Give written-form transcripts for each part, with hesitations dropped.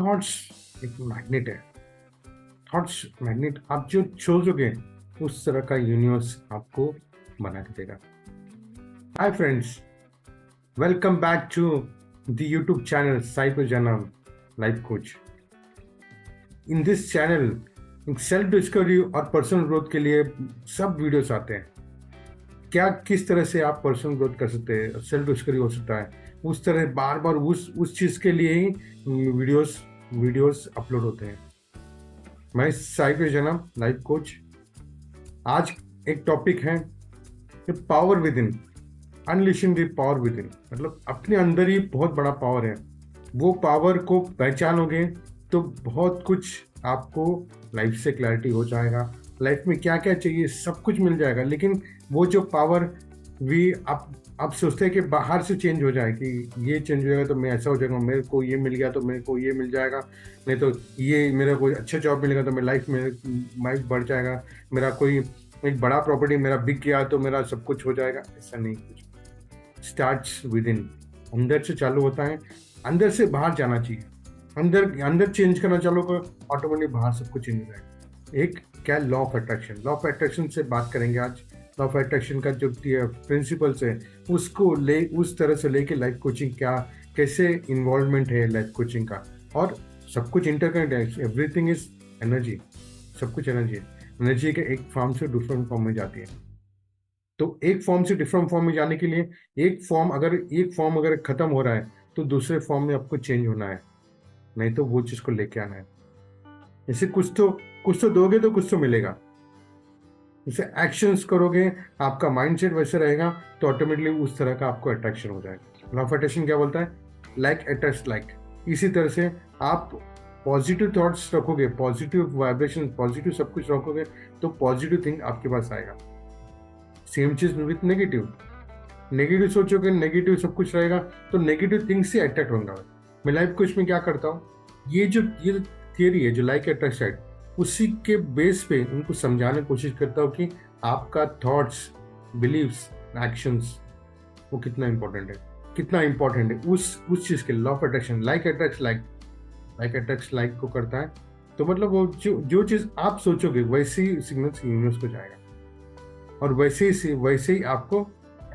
Thoughts एक magnet है। Thoughts magnet, आप जो सोचोगे उस तरह का यूनिवर्स आपको बना के देगा। Hi friends, welcome back to the YouTube channel साई पे जनम life coach. In this channel self discovery और पर्सनल ग्रोथ के लिए सब वीडियोस आते हैं। क्या किस तरह से आप पर्सनल ग्रोथ कर सकते हैं, सेल्फ डिस्कवरी हो सकता है, उस तरह बार बार उस चीज के लिए ही वीडियोस वीडियोस अपलोड होते हैं। मैं साई पे जनम लाइफ कोच। आज एक टॉपिक है power with in, unleashing the power with in. मतलब अपने अंदर ही बहुत बड़ा पावर है। वो पावर को पहचानोगे तो बहुत कुछ आपको लाइफ से क्लैरिटी हो जाएगा। लाइफ में क्या क्या चाहिए सब कुछ मिल जाएगा। लेकिन वो जो पावर भी आप सोचते हैं कि बाहर से चेंज हो जाए, कि ये चेंज हो जाएगा तो मैं ऐसा हो जाएगा, मेरे को ये मिल गया तो मेरे को ये मिल जाएगा, नहीं तो ये मेरा कोई अच्छा जॉब मिलेगा तो मेरी लाइफ में लाइफ बढ़ जाएगा, मेरा कोई एक बड़ा प्रॉपर्टी मेरा बिक गया तो मेरा सब कुछ हो जाएगा। ऐसा नहीं कुछ। स्टार्ट्स विद इन, अंदर से चालू होता है, अंदर से बाहर जाना चाहिए। अंदर अंदर चेंज करना चालू करो, ऑटोमेटिक बाहर सब कुछ चेंज हो जाएगा। एक क्या law of attraction, law of attraction से बात करेंगे आज। लॉ ऑफ अट्रैक्शन का जो प्रिंसिपल्स है उसको ले उस तरह से लेके लाइफ कोचिंग क्या कैसे इन्वॉल्वमेंट है लाइफ कोचिंग का। और सब कुछ इंटरकनेक्ट है, एवरीथिंग इज एनर्जी, सब कुछ एनर्जी है। एनर्जी के एक फॉर्म से डिफरेंट फॉर्म में जाती है। तो एक फॉर्म से डिफरेंट फॉर्म में जाने के लिए एक फॉर्म अगर खत्म हो रहा है तो दूसरे फॉर्म में आपको चेंज होना है, नहीं तो वो चीज को लेके आना है। जैसे कुछ तो दोगे तो कुछ तो मिलेगा। जैसे एक्शंस करोगे, आपका माइंडसेट वैसे रहेगा तो ऑटोमेटिकली उस तरह का आपको अट्रैक्शन हो जाएगा। लॉ ऑफ अट्रैक्शन क्या बोलता है? Like attracts like. इसी तरह से आप पॉजिटिव थॉट्स रखोगे, पॉजिटिव वाइब्रेशन, पॉजिटिव सब कुछ रखोगे तो पॉजिटिव थिंग आपके पास आएगा। सेम चीज विथ नेगेटिव, नेगेटिव सोचोगे नेगेटिव सब कुछ रहेगा तो नेगेटिव थिंग से अट्रैक्ट होगा। मैं लाइफ कोच में क्या करता हूँ, ये थियरी है जो लाइक अट्रैक्ट, उसी के बेस पे उनको समझाने की कोशिश करता हूँ कि आपका थॉट्स, बिलीव्स, एक्शंस वो कितना इंपॉर्टेंट है उस चीज के। Law of attraction, like attracts like को करता है। तो मतलब वो जो चीज आप सोचोगे वैसे ही सिग्नल्स यूनिवर्स को जाएगा और वैसे ही आपको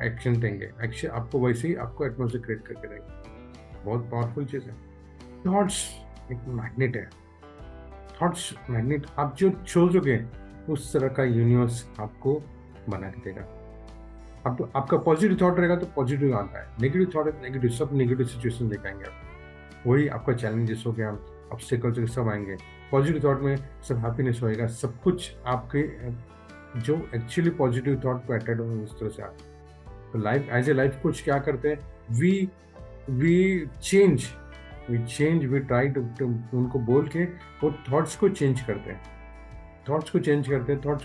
एक्शन देंगे, एक्शन आपको वैसे ही आपको एटमॉस्फेयर क्रिएट करके देंगे। बहुत पावरफुल चीज है। थॉट्स एक मैग्नेट है। थॉट्स मैग्नेट, आप जो सोचोगे उस तरह का यूनिवर्स आपको बना के देगा। आपका पॉजिटिव थॉट रहेगा तो पॉजिटिव आता है, नेगेटिव थॉट है नेगेटिव, सब नेगेटिव सिचुएशन लेके आएंगे आप। वही आपका चैलेंजेस हो गया, ऑब्स्टेकल्स सब आएंगे। पॉजिटिव थॉट में सब हैप्पीनेस होएगा, सब कुछ आपके जो एक्चुअली पॉजिटिव थॉट को अट्रैक्ट होंगे उस तरह से आप। तो life as a life coach क्या करते हैं, we change we try to उनको बोल के वो थॉट्स को चेंज करते हैं। थॉट्स को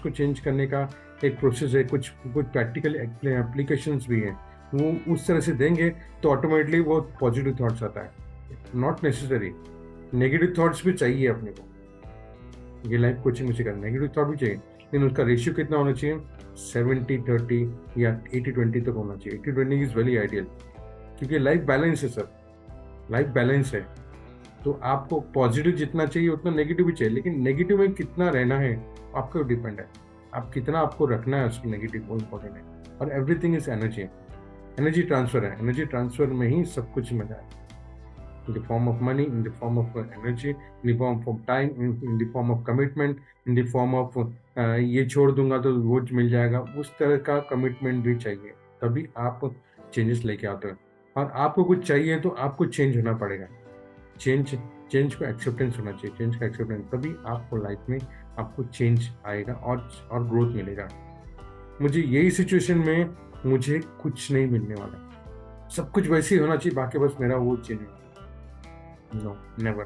चेंज करने का एक प्रोसेस है, कुछ प्रैक्टिकल एप्लीकेशंस भी हैं। वो उस तरह से देंगे तो ऑटोमेटिकली वो पॉजिटिव थॉट्स आता है। नॉट नेसेसरी नेगेटिव थॉट्स भी चाहिए अपने को। ये लाइफ कोचिंग में सिखाते, नेगेटिव थॉट भी चाहिए, लेकिन उसका रेशियो कितना होना चाहिए? 70-30 या 80-20 तक होना चाहिए। 80-20 इज वेरी आइडियल, क्योंकि लाइफ बैलेंस है सर, लाइफ बैलेंस है। तो आपको पॉजिटिव जितना चाहिए उतना नेगेटिव भी चाहिए, लेकिन नेगेटिव में कितना रहना है आपके ऊपर डिपेंड है। आप कितना आपको रखना है उसको नेगेटिव, वो इम्पोर्टेंट है। और everything is energy, energy transfer है। एनर्जी ट्रांसफर में ही सब कुछ मिल है। In the form of money, in the form of energy, in the form of time, in the form of commitment, in the form of ये छोड़ दूंगा तो वो मिल जाएगा। उस तरह का कमिटमेंट भी चाहिए, तभी आप चेंजेस लेके आते हो। और आपको कुछ चाहिए तो आपको चेंज होना पड़ेगा। चेंज को एक्सेप्टेंस होना चाहिए, चेंज का एक्सेप्टेंस, तभी आपको लाइफ में आपको चेंज आएगा और ग्रोथ मिलेगा। मुझे यही सिचुएशन में मुझे कुछ नहीं मिलने वाला, सब कुछ वैसे ही होना चाहिए, बाकी बस मेरा वो change. No, never.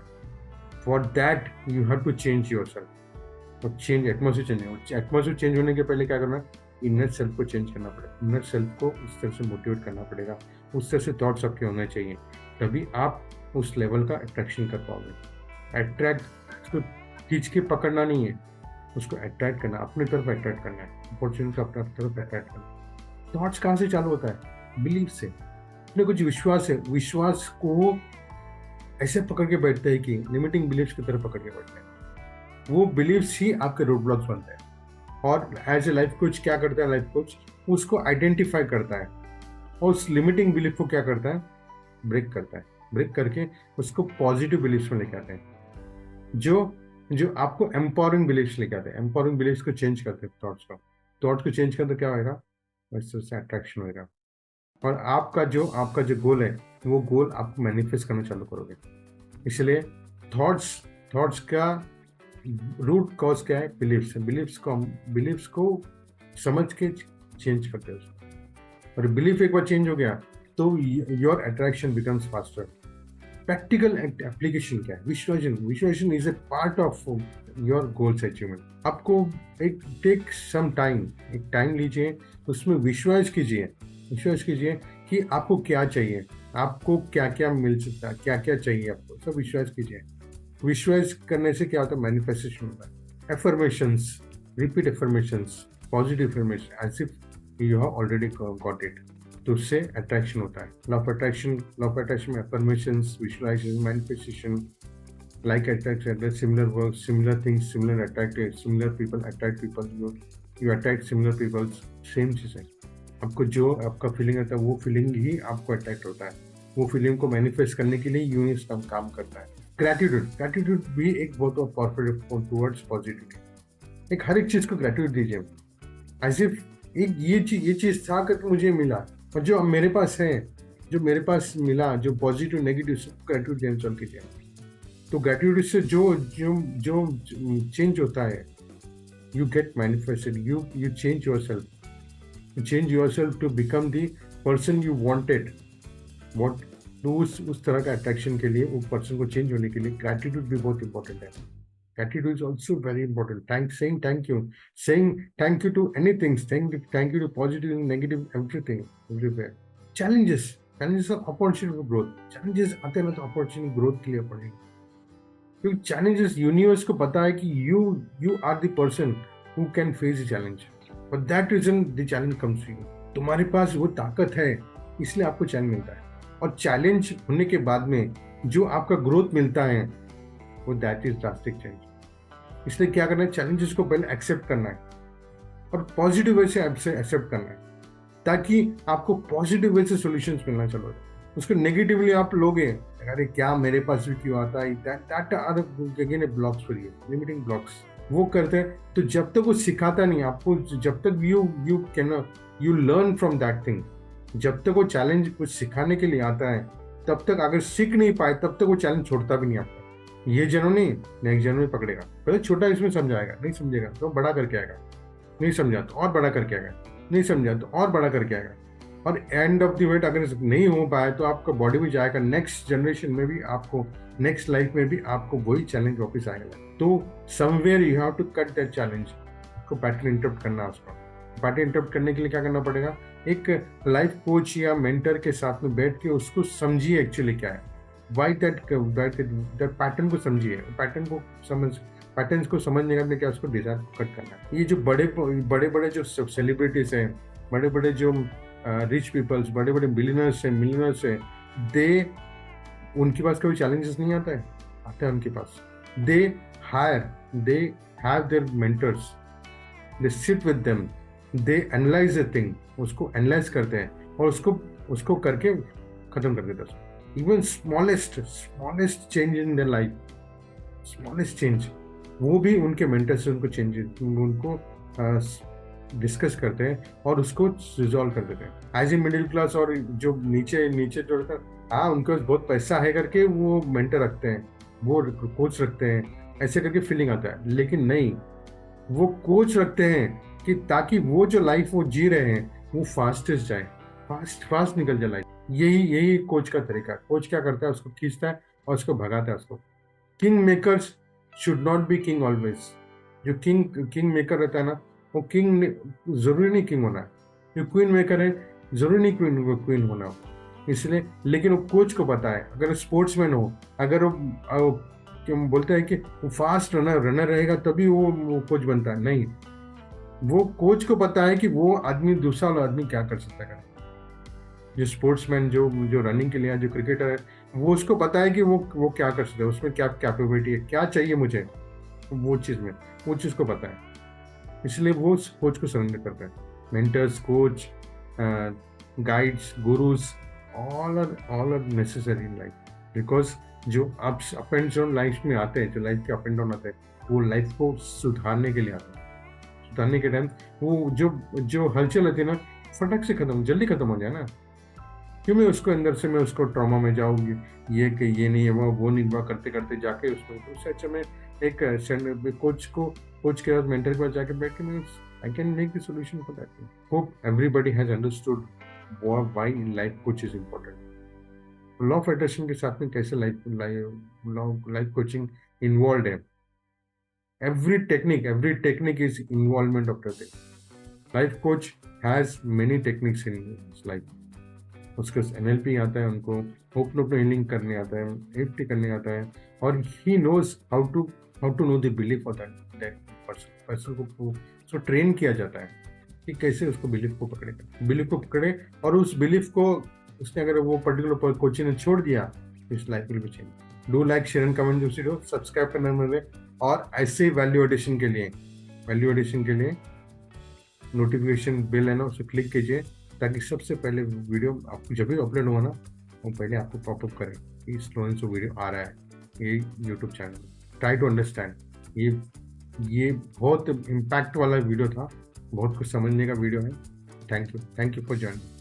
For that, you have to change yourself. और चेंज एटमॉस्फेयर चेंज है। एटमॉस्फेयर चेंज होने के पहले क्या करना है? इनर सेल्फ को चेंज करना पड़ेगा। इनर सेल्फ को उस तरह से मोटिवेट करना पड़ेगा, उस तरह से थॉट्स आपके होने चाहिए, तभी आप उस लेवल का अट्रैक्शन कर पाओगे। अट्रैक्ट उसको खींच के पकड़ना नहीं है, उसको अट्रैक्ट करना, अपनी तरफ अट्रैक्ट करना है, अपॉर्चुनिटी को अपनी तरफ अट्रैक्ट करना। थॉट्स कहाँ से चालू होता है? बिलीफ से। अपने कुछ विश्वास है, विश्वास को ऐसे पकड़ के बैठते हैं कि लिमिटिंग बिलीफ्स की तरह पकड़ के बैठते हैं। वो बिलीफ्स ही आपके रोड ब्लॉक्स बनते हैं। और एज ए लाइफ कोच क्या करता है, लाइफ कोच उसको आइडेंटिफाई करता है और उस लिमिटिंग बिलीफ को क्या करता है, ब्रेक करता है। ब्रेक करके उसको पॉजिटिव बिलीफ्स में लेके आते हैं, जो जो आपको एम्पावरिंग बिलीफ्स लेके आते हैं। एम्पावरिंग बिलीफ्स को चेंज करते हैं, थॉट्स को चेंज करते क्या होगा, वैसे उससे अट्रैक्शन होगा। और आपका जो गोल है, वो गोल आप मैनिफेस्ट करना चालू करोगे। इसलिए थॉट्स थॉट्स का रूट कॉज क्या है, बिलीफ्स। बिलीफ्स को समझ के चेंज करते हो। और बिलीफ एक बार चेंज हो गया तो your attraction becomes faster. Practical application क्या है, visualization is a part of your goals achievement. आपको टेक सम टाइम, एक टाइम लीजिए, उसमें विजुअलाइज कीजिए कि आपको क्या चाहिए, आपको क्या क्या मिल सकता है, क्या क्या चाहिए आपको, सब विजुअलाइज कीजिए। विजुअलाइज करने से क्या होता है, मैनिफेस्टेशन होता है। Affirmations, repeat affirmations, positive affirmation as if you have already got it. तो उससे अट्रैक्शन होता है। लॉ ऑफ अट्रैक्शन में affirmations, visualisation, manifestation, like attract, similar work, similar things, similar attract, similar people attract people, you attract similar people. Same चीज़ है। आपको जो आपका फीलिंग आता है वो फीलिंग ही आपको अट्रैक्ट होता है। वो फीलिंग को मैनिफेस्ट करने के लिए यूनिवर्स काम करता है। ग्रैटिट्यूड भी एक बहुत पावरफुल टुवर्ड्स पॉजिटिविटी। एक हर एक चीज़ को ग्रैटिट्यूड दीजिए, एज इफ एक ये चीज़ था करके मुझे मिला, और जो मेरे पास है, जो मेरे पास मिला, जो पॉजिटिव नेगेटिव, सब ग्रैटिट्यूड देना चालू कीजिए। तो ग्रैटिट्यूड से जो चेंज होता है, you get manifested, you change yourself to become the person you wanted. What तो उस तरह का अट्रैक्शन के लिए, उस पर्सन को चेंज होने के लिए ग्रैटिट्यूड भी बहुत इंपॉर्टेंट है। Gratitude is also very important. Saying thank you to anything, thank you to positive and negative, everything, everywhere. Challenges are opportunity for growth. Challenges आते हैं ना तो opportunity growth के लिए opportunity. क्योंकि challenges universe को पता है कि you are the person who can face the challenge. For that reason the challenge comes to you. तुम्हारे पास वो ताकत है, इसलिए आपको चैलेंज मिलता है। और चैलेंज होने के बाद में जो आपका ग्रोथ मिलता है, वो दैट इज ड्रास्टिक चेंज। इसलिए क्या करना है, चैलेंजेस को पहले एक्सेप्ट करना है और पॉजिटिव वे से एक्सेप्ट करना है, ताकि आपको पॉजिटिव वे से सॉल्यूशंस मिलना चालू हो। उसको नेगेटिवली आप लोगे, अरे क्या मेरे पास भी क्यों आता है, that are again blocks for you, limiting blocks. वो करते हैं तो जब तक वो सिखाता नहीं आपको, जब तक you learn from that thing, जब तक वो चैलेंज कुछ सिखाने के लिए आता है, तब तक अगर सीख नहीं पाए तब तक वो चैलेंज छोड़ता भी नहीं आपका। ये जन्म नहीं, नेक्स्ट जन्म में पकड़ेगा। पहले छोटा इसमें समझाएगा, नहीं समझेगा तो बड़ा करके आएगा, नहीं समझा तो और बड़ा करके आएगा, नहीं समझा तो और बड़ा करके आएगा। और एंड ऑफ द वेट अगर नहीं हो पाए तो आपका बॉडी भी जाएगा, नेक्स्ट जनरेशन में भी आपको, नेक्स्ट लाइफ में भी आपको वही चैलेंज वापस आएगा। तो somewhere you have to cut that challenge, आपको पैटर्न इंटरप्ट करना है। उसको पैटर्न इंटरप्ट करने के लिए क्या करना पड़ेगा, एक लाइफ कोच या मेंटर के साथ में बैठ के उसको समझिए एक्चुअली क्या है, वाई दैट पैटर्न को समझिए, पैटर्न्स को समझने का क्या उसको डिजायर कट करना है। ये जो बड़े बड़े जो सेलिब्रिटीज हैं, बड़े बड़े जो रिच पीपल्स, बड़े बड़े मिलियनर्स हैं, उनके पास कभी चैलेंजेस नहीं आता है उनके पास। They have their mentors, they sit with them, they analyse the thing, उसको एनालाइज करते हैं और उसको करके खत्म कर देते हैं। Even smallest change in their life, smallest change, वो भी उनके मेंटर से उनको डिस्कस करते हैं और उसको रिजॉल्व कर देते हैं। एज ए मिडिल क्लास और जो नीचे जो रहता है, हाँ उनके पास बहुत पैसा है करके वो मेंटर रखते हैं, वो कोच रखते हैं, ऐसे करके फीलिंग आता है। लेकिन नहीं, वो कोच रखते हैं कि ताकि वो जो लाइफ वो जी रहे हैं वो फास्टेस्ट जाए, फास्ट निकल जाए लाइफ। यही कोच का तरीका है। कोच क्या करता है, उसको खींचता है और उसको भगाता है उसको। King makers should not be king always. जो किंग मेकर रहता है ना, वो किंग जरूरी नहीं किंग होना है, जो क्वीन मेकर है जरूरी नहीं क्वीन होना हो। इसलिए लेकिन वो कोच को पता है, अगर स्पोर्ट्समैन हो, अगर वो क्यों बोलते हैं कि वो फास्ट रनर रहेगा तभी वो कोच बनता है, नहीं, वो कोच को पता है कि वो आदमी, दूसरा वाला आदमी क्या कर सकता है। जो स्पोर्ट्समैन जो रनिंग के लिए, जो क्रिकेटर है, वो उसको पता है कि वो क्या कर सकता है, उसमें क्या कैपेबिलिटी है, क्या चाहिए मुझे वो चीज़ को पता है, इसलिए वो उस कोच को सरेंडर करता है। Mentors, coach, guides, gurus, all are necessary in life, because जो अप एंड डाउन लाइफ में आते हैं, जो लाइफ के अप एंड डाउन आते हैं, वो लाइफ को सुधारने के लिए आते हैं। सुधारने के टाइम वो जो हलचल होती है ना, फटक से जल्दी खत्म हो जाए ना। क्यों मैं उसको अंदर से मैं उसको ट्रॉमा में जाऊंगी, ये कि ये नहीं है, वो नहीं हुआ, करते करते जाके उससे अच्छा मैं एक कोच के बाद, मेंटर के पास जाके बैठ के मैं I can make the solution for that. Hope everybody has understood why life coach is important. Law of attraction के साथ में कैसे लाइफ कोचिंग इन्वॉल्व है। Every technique is involvement of the life coach has many techniques in life. उसके NLP आता है, उनको open healing करने आता है, EFT करने आता है, और he knows how to know the belief of that person को उसको ट्रेन किया जाता है कि कैसे उसको बिलीफ को पकड़े, और उस बिलीफ को उसने अगर वो पर्टिकुलर कोचिंग ने छोड़ दिया, इस life will be change. Do like, share and comment, subscribe करना मेरे, और ऐसे वैल्यू एडिशन के लिए नोटिफिकेशन बेल है ना, उसे क्लिक कीजिए, ताकि सबसे पहले वीडियो आपको जब भी अपलोड हुआ ना, वो पहले आपको पॉपअप करे कि स्लोन से वीडियो आ रहा है ये YouTube channel. Try to understand, ये बहुत इम्पैक्ट वाला वीडियो था, बहुत कुछ समझने का वीडियो है। Thank you for joining.